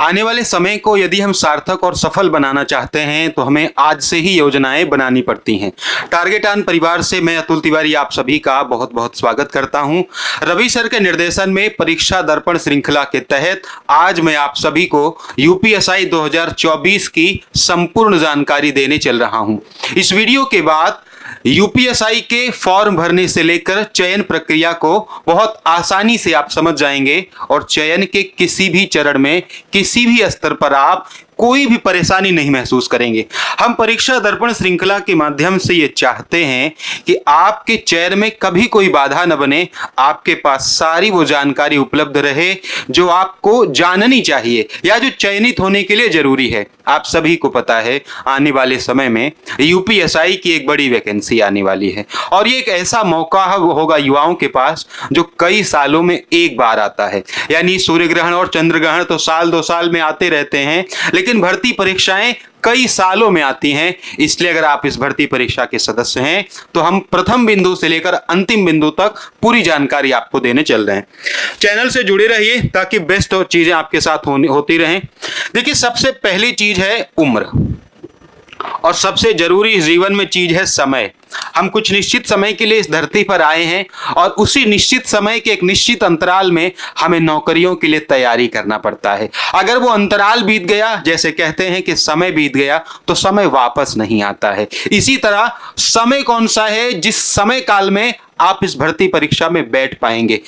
आने वाले समय को यदि हम सार्थक और सफल बनाना चाहते हैं तो हमें आज से ही योजनाएं बनानी पड़ती हैं। टारगेट ऑन परिवार से मैं अतुल तिवारी आप सभी का बहुत बहुत स्वागत करता हूं। रवि सर के निर्देशन में परीक्षा दर्पण श्रृंखला के तहत आज मैं आप सभी को यूपीएसआई 2024 की संपूर्ण जानकारी देने चल रहा हूं। इस वीडियो के बाद यूपीएसआई के फॉर्म भरने से लेकर चयन प्रक्रिया को बहुत आसानी से आप समझ जाएंगे और चयन के किसी भी चरण में किसी भी स्तर पर आप कोई भी परेशानी नहीं महसूस करेंगे। हम परीक्षा दर्पण श्रृंखला के माध्यम से ये चाहते हैं कि आपके चयन में कभी कोई बाधा न बने, आपके पास सारी वो जानकारी उपलब्ध रहे जो आपको जाननी चाहिए या जो चयनित होने के लिए जरूरी है। आप सभी को पता है आने वाले समय में यूपीएसआई की एक बड़ी वैकेंसी आने वाली है और ये एक ऐसा मौका होगा युवाओं के पास जो कई सालों में एक बार आता है। यानी सूर्य ग्रहण और चंद्र ग्रहण तो साल 2 साल में आते रहते हैं, लेकिन भर्ती परीक्षाएं कई सालों में आती हैं। इसलिए अगर आप इस भर्ती परीक्षा के सदस्य हैं तो हम प्रथम बिंदु से लेकर अंतिम बिंदु तक पूरी जानकारी आपको देने चल रहे हैं। चैनल से जुड़े रहिए ताकि बेस्ट चीजें आपके साथ होती रहें। देखिए, सबसे पहली चीज है उम्र और सबसे जरूरी जीवन में चीज है समय। हम कुछ निश्चित समय के लिए इस धरती पर आए हैं और उसी निश्चित समय के एक निश्चित अंतराल में हमें नौकरियों के लिए तैयारी करना पड़ता है। अगर वो अंतराल बीत गया, जैसे कहते हैं कि समय बीत गया, तो समय वापस नहीं आता है। इसी तरह समय कौन सा है जिस समय काल में आप इस भर्ती परीक्षा में बैठ पाएंगे।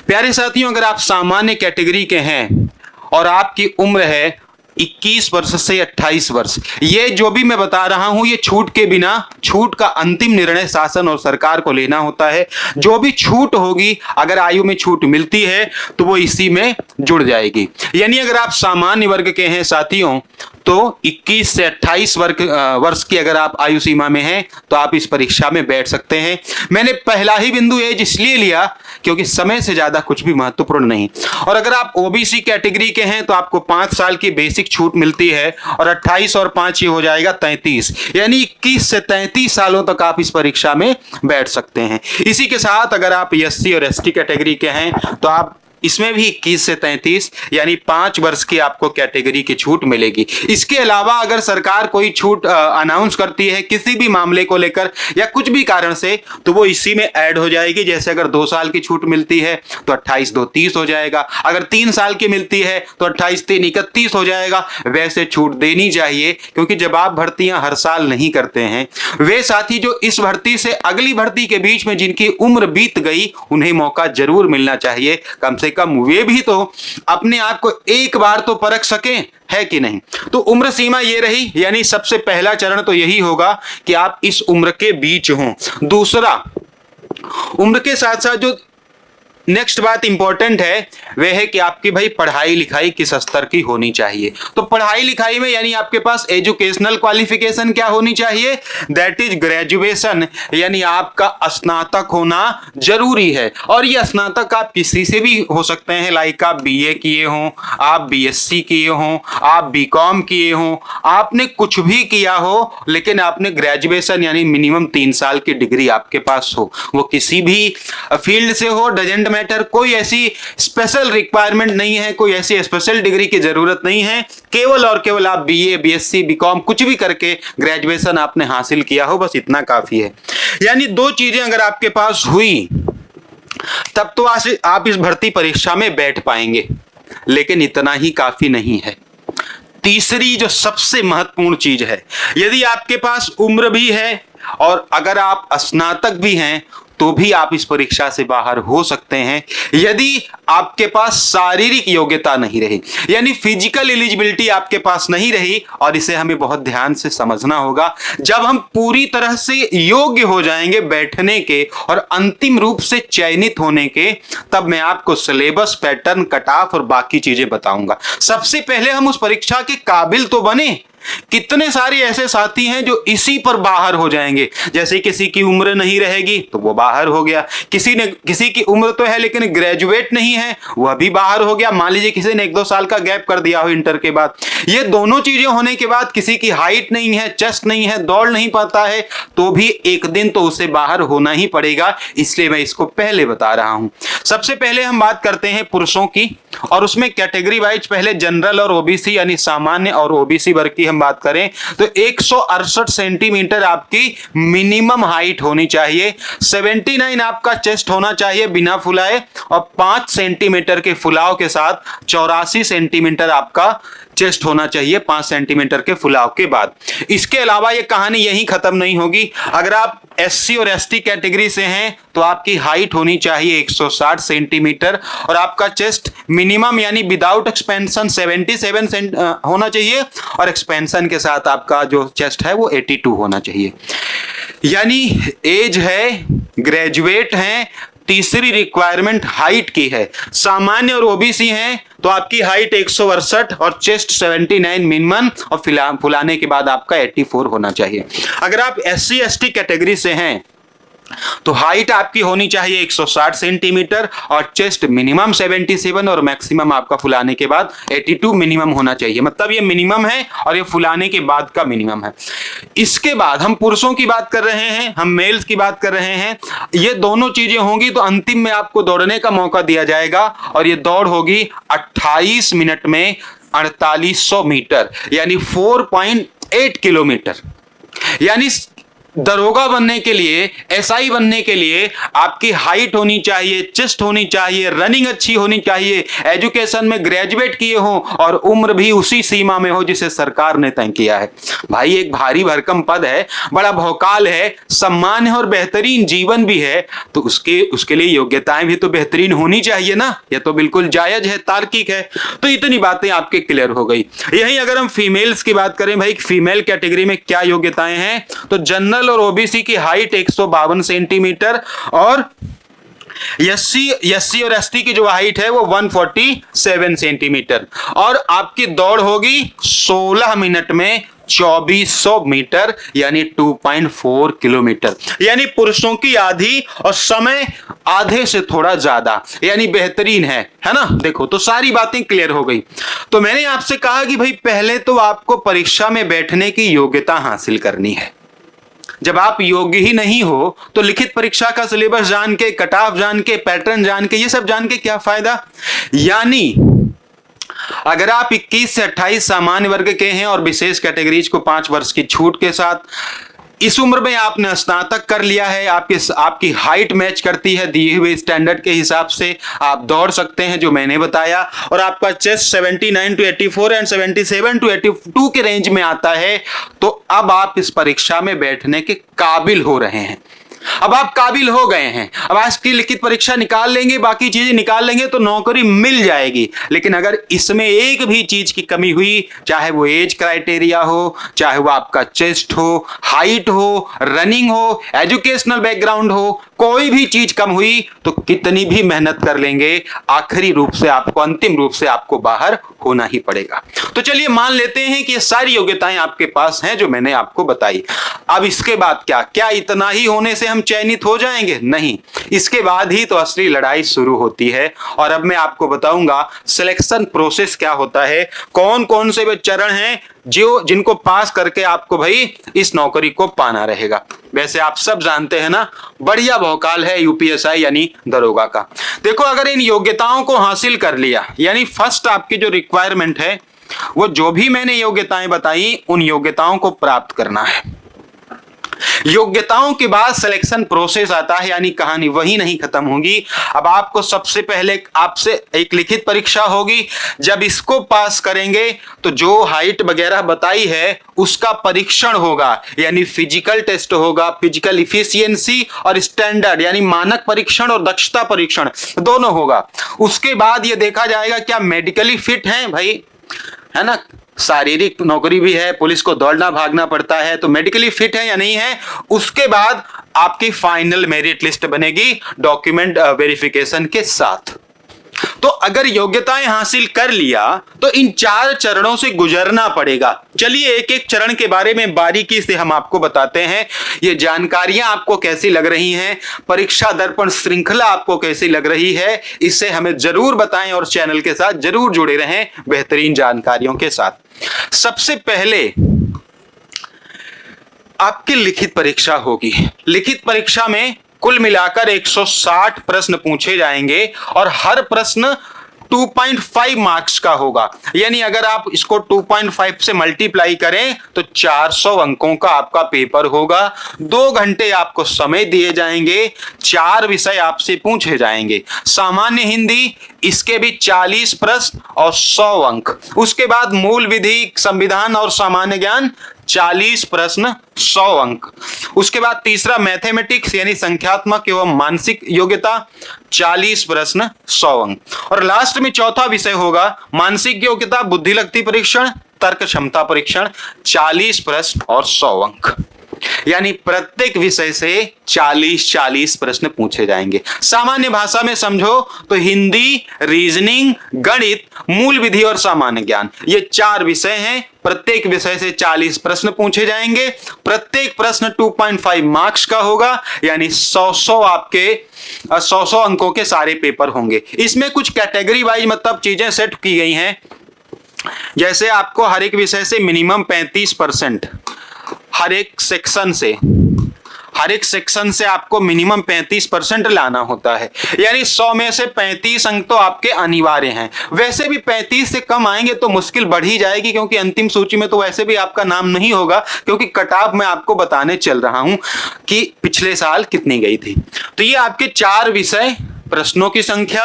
प्यारे साथियों, अगर आप सामान्य कैटेगरी के हैं और आपकी उम्र है 21 वर्ष से 28 वर्ष, ये जो भी मैं बता रहा हूं ये छूट के बिना, छूट का अंतिम निर्णय शासन और सरकार को लेना होता है। जो भी छूट होगी, अगर आयु में छूट मिलती है तो वो इसी में जुड़ जाएगी। यानी अगर आप सामान्य वर्ग के हैं साथियों तो 21 से 28 वर्ष की अगर आप आयु सीमा में हैं तो आप इस परीक्षा में बैठ सकते हैं। मैंने पहला ही बिंदु एज इसलिए लिया क्योंकि समय से ज्यादा कुछ भी महत्वपूर्ण नहीं। और अगर आप ओबीसी कैटेगरी के हैं तो आपको 5 साल की बेसिक छूट मिलती है और 28 और 5 ये हो जाएगा 33, यानी 21 से 33 सालों तक आप इस परीक्षा में बैठ सकते हैं। इसी के साथ अगर आप एससी और एसटी कैटेगरी के हैं तो आप इसमें भी 21 से 33 यानी 5 वर्ष की आपको कैटेगरी की छूट मिलेगी। इसके अलावा अगर सरकार कोई छूट अनाउंस करती है किसी भी मामले को लेकर या कुछ भी कारण से, तो वो इसी में ऐड हो जाएगी। जैसे अगर 2 साल की छूट मिलती है तो 28 2 30 हो जाएगा, अगर 3 साल की मिलती है तो 28 3 31 हो जाएगा। वैसे छूट देनी चाहिए क्योंकि जब आप भर्तियां हर साल नहीं करते हैं, वे साथी जो इस भर्ती से अगली भर्ती के बीच में जिनकी उम्र बीत गई, उन्हें मौका जरूर मिलना चाहिए। कम से कम वे भी तो अपने आप को एक बार तो परख सकें, है कि नहीं। तो उम्र सीमा ये रही, यानी सबसे पहला चरण तो यही होगा कि आप इस उम्र के बीच हों। दूसरा, उम्र के साथ साथ जो नेक्स्ट बात इंपॉर्टेंट है वह है कि आपकी भाई पढ़ाई लिखाई किस स्तर की होनी चाहिए। तो पढ़ाई लिखाई में यानी आपके पास एजुकेशनल क्वालिफिकेशन क्या होनी चाहिए, दैट इज ग्रेजुएशन, यानी आपका स्नातक होना जरूरी है। और ये स्नातक आप किसी से भी हो सकते हैं, लाइक आप बीए किए हों, आप बीएससी किए हों, आप बीकॉम किए हों, आपने कुछ भी किया हो, लेकिन आपने ग्रेजुएशन यानी मिनिमम 3 साल की डिग्री आपके पास हो। वो किसी भी फील्ड से हो, डजेंट मैटर, कोई ऐसी स्पेशल रिक्वायरमेंट नहीं है, कोई ऐसी स्पेशल डिग्री की जरूरत नहीं है। केवल और केवल आप बीए बीएससी बीकॉम कुछ भी करके ग्रेजुएशन आपने हासिल किया हो, बस इतना काफी है। यानी 2 चीजें अगर आपके पास हुई तब तो आप इस भर्ती परीक्षा में बैठ पाएंगे, लेकिन इतना ही काफी नहीं है। तीसरी जो सबसे महत्वपूर्ण चीज है, यदि आपके पास उम्र भी है और अगर आप स्नातक भी हैं तो भी आप इस परीक्षा से बाहर हो सकते हैं यदि आपके पास शारीरिक योग्यता नहीं रही, यानी फिजिकल एलिजिबिलिटी आपके पास नहीं रही। और इसे हमें बहुत ध्यान से समझना होगा। जब हम पूरी तरह से योग्य हो जाएंगे बैठने के और अंतिम रूप से चयनित होने के, तब मैं आपको सिलेबस, पैटर्न, कट ऑफ और बाकी चीजें बताऊंगा। सबसे पहले हम उस परीक्षा के काबिल तो बने। कितने सारे ऐसे साथी हैं जो इसी पर बाहर हो जाएंगे। जैसे किसी की उम्र नहीं रहेगी तो वो बाहर हो गया, किसी की उम्र तो है लेकिन ग्रेजुएट नहीं है, वह भी बाहर हो गया। मान लीजिए किसी ने 1-2 साल का गैप कर दिया हो इंटर के बाद। ये दोनों चीजें होने के बाद किसी की हाइट नहीं है, चेस्ट नहीं है, दौड़ नहीं पाता है, तो भी एक दिन तो उसे बाहर होना ही पड़ेगा। इसलिए मैं इसको पहले बता रहा हूं। सबसे पहले हम बात करते हैं पुरुषों की। और उसमें कैटेगरी वाइज पहले जनरल और ओबीसी यानी सामान्य और ओबीसी वर्ग की हम बात करें तो 168 सेंटीमीटर आपकी मिनिमम हाइट होनी चाहिए, 79 आपका चेस्ट होना चाहिए बिना फुलाए, और 5 सेंटीमीटर के फुलाव के साथ 84 सेंटीमीटर आपका चेस्ट होना चाहिए 5 सेंटीमीटर के फुलाव के बाद। इसके अलावा ये कहानी यहीं खत्म नहीं होगी। अगर आप एससी और एसटी कैटेगरी से हैं तो आपकी हाइट होनी चाहिए 160 सेंटीमीटर और आपका चेस्ट मिनिमम यानी विदाउट एक्सपेंशन 77 होना चाहिए और एक्सपेंशन के साथ आपका जो चेस्ट है वो 82 होना चाहिए। यानी एज है, ग्रेजुएट हैं, तीसरी रिक्वायरमेंट हाइट की है। सामान्य और ओबीसी हैं तो आपकी हाइट 168 और चेस्ट 79 मिनिमम और फुलाने के बाद आपका 84 होना चाहिए। अगर आप एससी एसटी कैटेगरी से हैं तो हाइट आपकी होनी चाहिए 160 सेंटीमीटर और चेस्ट मिनिमम 77 और मैक्सिमम आपका फुलाने के बाद 82 मिनिमम होना चाहिए। मतलब ये मिनिमम है और ये फुलाने के बाद का मिनिमम है। इसके बाद हम पुरुषों की बात कर रहे हैं, हम मेल्स की बात कर रहे हैं। ये दोनों चीजें होंगी तो अंतिम में आपको दौड़ने का मौका दिया जाएगा और ये दौड़ होगी 28 मिनट में 4800 मीटर यानी 4.8 किलोमीटर। यानी दरोगा बनने के लिए, एसआई बनने के लिए आपकी हाइट होनी चाहिए, चेस्ट होनी चाहिए, रनिंग अच्छी होनी चाहिए, एजुकेशन में ग्रेजुएट किए हो और उम्र भी उसी सीमा में हो जिसे सरकार ने तय किया है। भाई एक भारी भरकम पद है, बड़ा भौकाल है, सम्मान है और बेहतरीन जीवन भी है, तो उसके लिए योग्यताएं भी तो बेहतरीन होनी चाहिए ना। यह तो बिल्कुल जायज है, तार्किक है। तो इतनी बातें आपके क्लियर हो गई। यही अगर हम फीमेल्स की बात करें, भाई फीमेल कैटेगरी में क्या योग्यताएं हैं, तो जनरल और ओबीसी की हाइट 152 सेंटीमीटर और एससी और एसटी की जो हाइट है वो 147 सेंटीमीटर और आपकी दौड़ होगी 16 मिनट में 2400 मीटर यानी 2.4 किलोमीटर। यानी पुरुषों की आधी और समय आधे से थोड़ा ज्यादा, यानी बेहतरीन है ना। देखो तो सारी बातें क्लियर हो गई। तो मैंने आपसे कहा कि भाई पहले तो आपको परीक्षा में बैठने की योग्यता हासिल करनी है। जब आप योग्य ही नहीं हो तो लिखित परीक्षा का सिलेबस जान के, कट ऑफ जान के, पैटर्न जान के, ये सब जान के क्या फायदा। यानी अगर आप 21 से 28 सामान्य वर्ग के हैं और विशेष कैटेगरीज को 5 वर्ष की छूट के साथ इस उम्र में आपने स्नातक कर लिया है, आपकी हाइट मैच करती है दिए हुए स्टैंडर्ड के हिसाब से, आप दौड़ सकते हैं जो मैंने बताया, और आपका चेस्ट 79 to 84 एंड 77 to 82 के रेंज में आता है, तो अब आप इस परीक्षा में बैठने के काबिल हो रहे हैं। अब आप काबिल हो गए हैं। अब आज की लिखित परीक्षा निकाल लेंगे, बाकी चीजें निकाल लेंगे तो नौकरी मिल जाएगी। लेकिन अगर इसमें एक भी चीज की कमी हुई, चाहे वो एज क्राइटेरिया हो, चाहे वो आपका चेस्ट हो, हाइट हो, रनिंग हो, एजुकेशनल बैकग्राउंड हो, कोई भी चीज कम हुई तो कितनी भी मेहनत कर लेंगे, आखिरी रूप से आपको, अंतिम रूप से आपको बाहर होना ही पड़ेगा। तो चलिए मान लेते हैं कि ये सारी योग्यताएं आपके पास हैं जो मैंने आपको बताई। अब इसके बाद क्या इतना ही होने से हम चयनित हो जाएंगे? नहीं, इसके बाद ही तो असली लड़ाई शुरू होती है। और अब मैं आपको बताऊंगा सिलेक्शन प्रोसेस क्या होता है, कौन कौन से वे चरण हैं जिनको पास करके आपको भाई इस नौकरी को पाना रहेगा। वैसे आप सब जानते हैं ना, बढ़िया भौकाल है यूपीएसआई यानी दरोगा का। देखो अगर इन योग्यताओं को हासिल कर लिया, यानी फर्स्ट आपकी जो रिक्वायरमेंट है वो जो भी मैंने योग्यताएं बताई उन योग्यताओं को प्राप्त करना है। योग्यताओं के बाद सिलेक्शन प्रोसेस आता है, यानी कहानी वही नहीं खत्म होगी। अब आपको सबसे पहले आपसे एक लिखित परीक्षा होगी। जब इसको पास करेंगे तो जो हाइट वगैरह बताई है उसका परीक्षण होगा, यानी फिजिकल टेस्ट होगा, फिजिकल इफिशियंसी और स्टैंडर्ड यानी मानक परीक्षण और दक्षता परीक्षण दोनों होगा। उसके बाद यह देखा जाएगा क्या मेडिकली फिट हैं भाई, है ना। शारीरिक नौकरी भी है, पुलिस को दौड़ना भागना पड़ता है, तो मेडिकली फिट है या नहीं है। उसके बाद आपकी फाइनल मेरिट लिस्ट बनेगी डॉक्यूमेंट वेरिफिकेशन के साथ। तो अगर योग्यताएं हासिल कर लिया तो इन 4 चरणों से गुजरना पड़ेगा। चलिए एक एक चरण के बारे में बारीकी से हम आपको बताते हैं। ये जानकारियां आपको कैसी लग रही हैं, परीक्षा दर्पण श्रृंखला आपको कैसी लग रही है, इससे हमें जरूर बताएं और चैनल के साथ जरूर जुड़े रहें बेहतरीन जानकारियों के साथ। सबसे पहले आपकी लिखित परीक्षा होगी। लिखित परीक्षा में कुल मिलाकर 160 प्रश्न पूछे जाएंगे और हर प्रश्न 2.5 मार्क्स का होगा। यानी अगर आप इसको 2.5 से मल्टीप्लाई करें तो 400 अंकों का आपका पेपर होगा। 2 घंटे आपको समय दिए जाएंगे, 4 विषय आपसे पूछे जाएंगे। सामान्य हिंदी, इसके भी 40 प्रश्न और 100 अंक। उसके बाद मूल विधि, संविधान और सामान्य ज्ञान 40 प्रश्न 100 अंक। उसके बाद तीसरा मैथमेटिक्स यानी संख्यात्मक एवं मानसिक योग्यता 40 प्रश्न 100 अंक। और लास्ट में चौथा विषय होगा मानसिक योग्यता, बुद्धिलब्धि परीक्षण, तर्क क्षमता परीक्षण 40 प्रश्न और 100 अंक। यानी प्रत्येक विषय से 40-40 प्रश्न पूछे जाएंगे। सामान्य भाषा में समझो तो हिंदी, रीजनिंग, गणित, मूल विधि और सामान्य ज्ञान, ये 4 विषय हैं। प्रत्येक विषय से 40 प्रश्न पूछे जाएंगे। प्रत्येक प्रश्न 2.5 मार्क्स का होगा, यानी 100 आपके 100 अंकों के सारे पेपर होंगे। इसमें कुछ कैटेगरी वाइज मतलब चीजें सेट की गई हैं। जैसे आपको हर एक विषय से मिनिमम 35%, हर एक सेक्शन से आपको मिनिमम 35% लाना होता है। यानी 100 में से 35 अंक तो आपके अनिवार्य हैं। वैसे भी 35 से कम आएंगे तो मुश्किल बढ़ ही जाएगी, क्योंकि अंतिम सूची में तो वैसे भी आपका नाम नहीं होगा, क्योंकि कट ऑफ मैं आपको बताने चल रहा हूं कि पिछले साल कितनी गई थी। तो ये आपके 4 विषय, प्रश्नों की संख्या,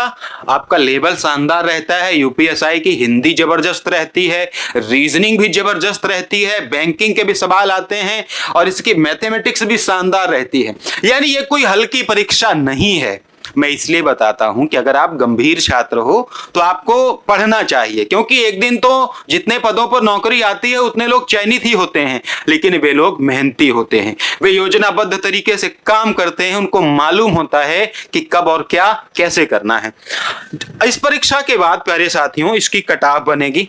आपका लेवल शानदार रहता है। यूपीएसआई की हिंदी जबरदस्त रहती है, रीजनिंग भी जबरदस्त रहती है, बैंकिंग के भी सवाल आते हैं और इसकी मैथमेटिक्स भी शानदार रहती है। यानी ये कोई हल्की परीक्षा नहीं है। मैं इसलिए बताता हूं कि अगर आप गंभीर छात्र हो तो आपको पढ़ना चाहिए, क्योंकि एक दिन तो जितने पदों पर नौकरी आती है उतने लोग चयनित ही होते हैं, लेकिन वे लोग मेहनती होते हैं, वे योजनाबद्ध तरीके से काम करते हैं, उनको मालूम होता है कि कब और क्या कैसे करना है। इस परीक्षा के बाद प्यारे साथियों इसकी कट ऑफ बनेगी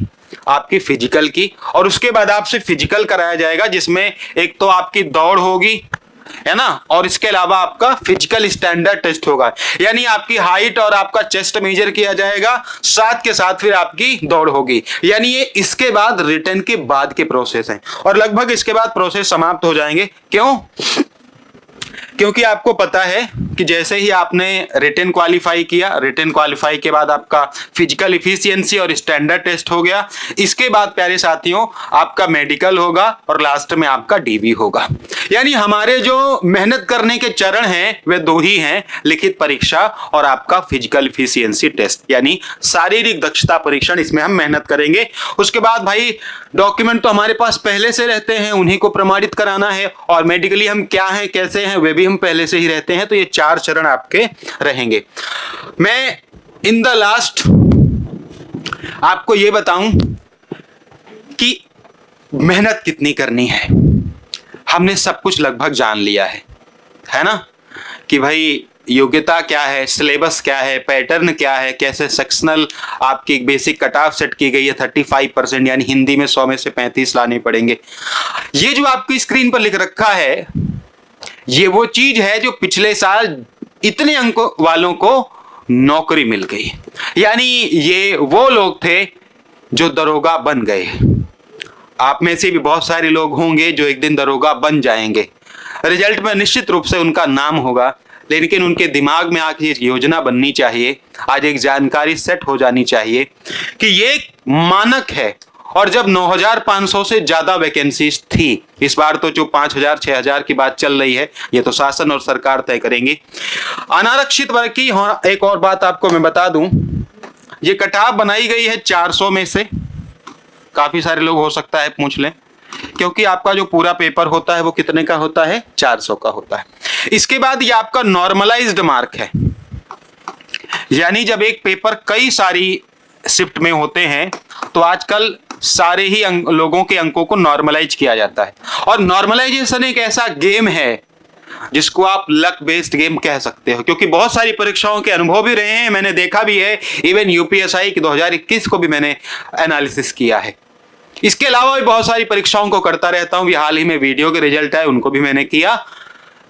आपकी फिजिकल की, और उसके बाद आपसे फिजिकल कराया जाएगा, जिसमें एक तो आपकी दौड़ होगी, है ना, और इसके अलावा आपका फिजिकल स्टैंडर्ड टेस्ट होगा। यानी आपकी हाइट और आपका चेस्ट मेजर किया जाएगा, साथ के साथ फिर आपकी दौड़ होगी। यानी ये इसके बाद रिटन के बाद के प्रोसेस हैं, और लगभग इसके बाद प्रोसेस समाप्त हो जाएंगे। क्यों? क्योंकि आपको पता है कि जैसे ही आपने रिटन क्वालिफाई किया, रिटन क्वालिफाई के बाद आपका फिजिकल इफिशियंसी और स्टैंडर्ड टेस्ट हो गया। इसके बाद प्यारे साथियों आपका मेडिकल होगा और लास्ट में आपका डीवी होगा। यानी हमारे जो मेहनत करने के चरण हैं वे 2 ही हैं, लिखित परीक्षा और आपका फिजिकल इफिशियंसी टेस्ट, यानी शारीरिक दक्षता परीक्षण। इसमें हम मेहनत करेंगे। उसके बाद भाई डॉक्यूमेंट तो हमारे पास पहले से रहते हैं, उन्हीं को प्रमाणित कराना है, और मेडिकली हम क्या हैं कैसे हैं वे भी हम पहले से ही रहते हैं। तो ये 4 चरण आपके रहेंगे। मैं इन द लास्ट आपको ये बताऊं कि मेहनत कितनी करनी है। हमने सब कुछ लगभग जान लिया है ना, कि भाई योग्यता क्या है, सिलेबस क्या है, पैटर्न क्या है, कैसे सेक्शनल आपकी बेसिक कट ऑफ सेट की गई है 35%, यानी हिंदी में 100 में से 35 लाने पड़ेंगे। ये जो आपकी स्क्रीन पर लिख रखा है ये वो चीज है जो पिछले साल इतने अंकों वालों को नौकरी मिल गई। यानी ये वो लोग थे जो दरोगा बन गए। आप में से भी बहुत सारे लोग होंगे जो एक दिन दरोगा बन जाएंगे। रिजल्ट में निश्चित रूप से उनका नाम होगा, लेकिन उनके दिमाग में आके योजना बननी चाहिए, आज एक जानकारी सेट हो जानी चाहिए कि ये एक मानक है। और जब 9,500 से ज्यादा वैकेंसीज थी, इस बार तो जो 5,000 6,000 की बात चल रही है ये तो शासन और सरकार तय करेंगी। अनारक्षित वर्ग की एक और बात आपको मैं बता दूं, ये कट ऑफ बनाई गई है 400 में से। काफी सारे लोग हो सकता है पूछ लें, क्योंकि आपका जो पूरा पेपर होता है वो कितने का होता है, 400 का होता है। इसके बाद ये आपका नॉर्मलाइज्ड मार्क है, यानी जब एक पेपर कई सारी शिफ्ट में होते हैं तो आजकल सारे ही लोगों के अंकों को नॉर्मलाइज किया जाता है। और नॉर्मलाइजेशन एक ऐसा गेम है जिसको आप लक बेस्ड गेम कह सकते हो, क्योंकि बहुत सारी परीक्षाओं के अनुभव भी रहे हैं, मैंने देखा भी है। इवन यूपीएसआई की 2021 को भी मैंने एनालिसिस किया है। इसके अलावा भी बहुत सारी परीक्षाओं को करता रहता हूं। हाल ही में वीडियो के रिजल्ट आए उनको भी मैंने किया।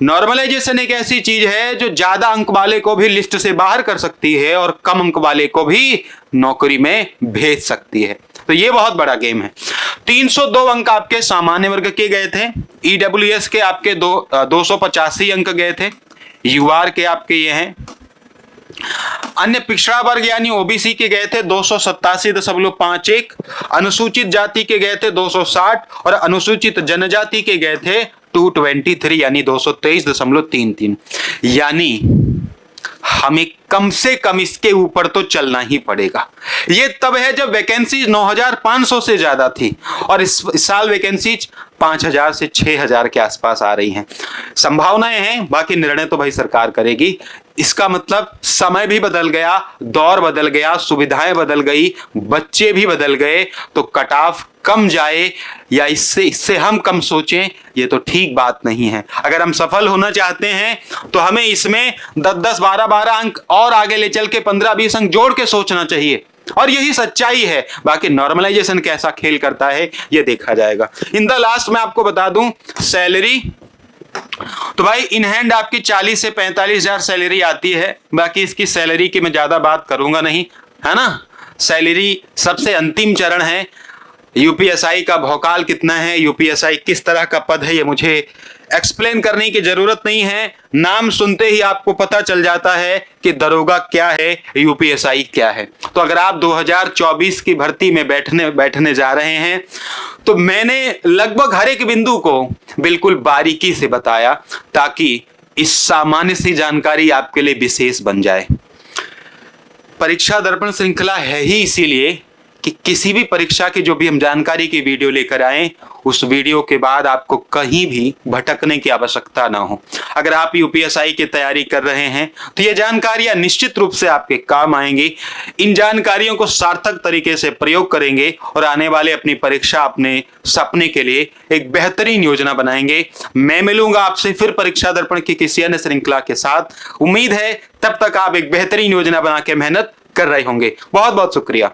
नॉर्मलाइजेशन एक ऐसी चीज है जो ज्यादा अंक वाले को भी लिस्ट से बाहर कर सकती है और कम अंक वाले को भी नौकरी में भेज सकती है। तो ये बहुत बड़ा गेम है। 302 अंक आपके सामान्य वर्ग के गए थे, ईडब्ल्यूएस के आपके 285 अंक गए थे, यूआर के आपके ये हैं अन्य पिछड़ा वर्ग यानी ओबीसी के गए थे 287.51, अनुसूचित जाति के गए थे 260 और अनुसूचित जनजाति के गए थे 223 यानी 223.33। यानी हमें कम से कम इसके ऊपर तो चलना ही पड़ेगा। ये तब है जब वैकेंसी 9,500 से ज्यादा थी और इस साल वैकेंसी 5,000 से 6,000 के आसपास आ रही हैं। संभावनाएं हैं, बाकी निर्णय तो भाई सरकार करेगी। इसका मतलब समय भी बदल गया, दौर बदल गया, सुविधाएं बदल गई, बच्चे भी बदल गए, तो कट ऑफ कम जाए या इससे हम कम सोचें, ये तो ठीक बात नहीं है। अगर हम सफल होना चाहते हैं तो हमें इसमें 10-10, 12-12 अंक और आगे ले चल के 15-20 अंक जोड़ के सोचना चाहिए, और यही सच्चाई है। बाकी नॉर्मलाइजेशन कैसा खेल करता है ये देखा जाएगा। इन द लास्ट मैं आपको बता दूं सैलरी, तो भाई इन हैंड आपकी 40 से 45,000 सैलरी आती है। बाकी इसकी सैलरी की मैं ज्यादा बात करूंगा नहीं, है ना। सैलरी सबसे अंतिम चरण है। यूपीएसआई का भौकाल कितना है, यूपीएसआई किस तरह का पद है, ये मुझे एक्सप्लेन करने की जरूरत नहीं है। नाम सुनते ही आपको पता चल जाता है कि दरोगा क्या है, यूपीएसआई क्या है। तो अगर आप 2024 की भर्ती में बैठने जा रहे हैं तो मैंने लगभग हर एक बिंदु को बिल्कुल बारीकी से बताया ताकि इस सामान्य सी जानकारी आपके लिए विशेष बन जाए। परीक्षा दर्पण श्रृंखला है ही इसीलिए कि किसी भी परीक्षा की जो भी हम जानकारी की वीडियो लेकर आए, उस वीडियो के बाद आपको कहीं भी भटकने की आवश्यकता ना हो। अगर आप यूपीएसआई की तैयारी कर रहे हैं तो ये जानकारियां निश्चित रूप से आपके काम आएंगी। इन जानकारियों को सार्थक तरीके से प्रयोग करेंगे और आने वाले अपनी परीक्षा, अपने सपने के लिए एक बेहतरीन योजना बनाएंगे। मैं मिलूंगा आपसे फिर परीक्षा दर्पण की किसी अन्य श्रृंखला के साथ। उम्मीद है तब तक आप एक बेहतरीन योजना बना के मेहनत कर रहे होंगे। बहुत बहुत शुक्रिया।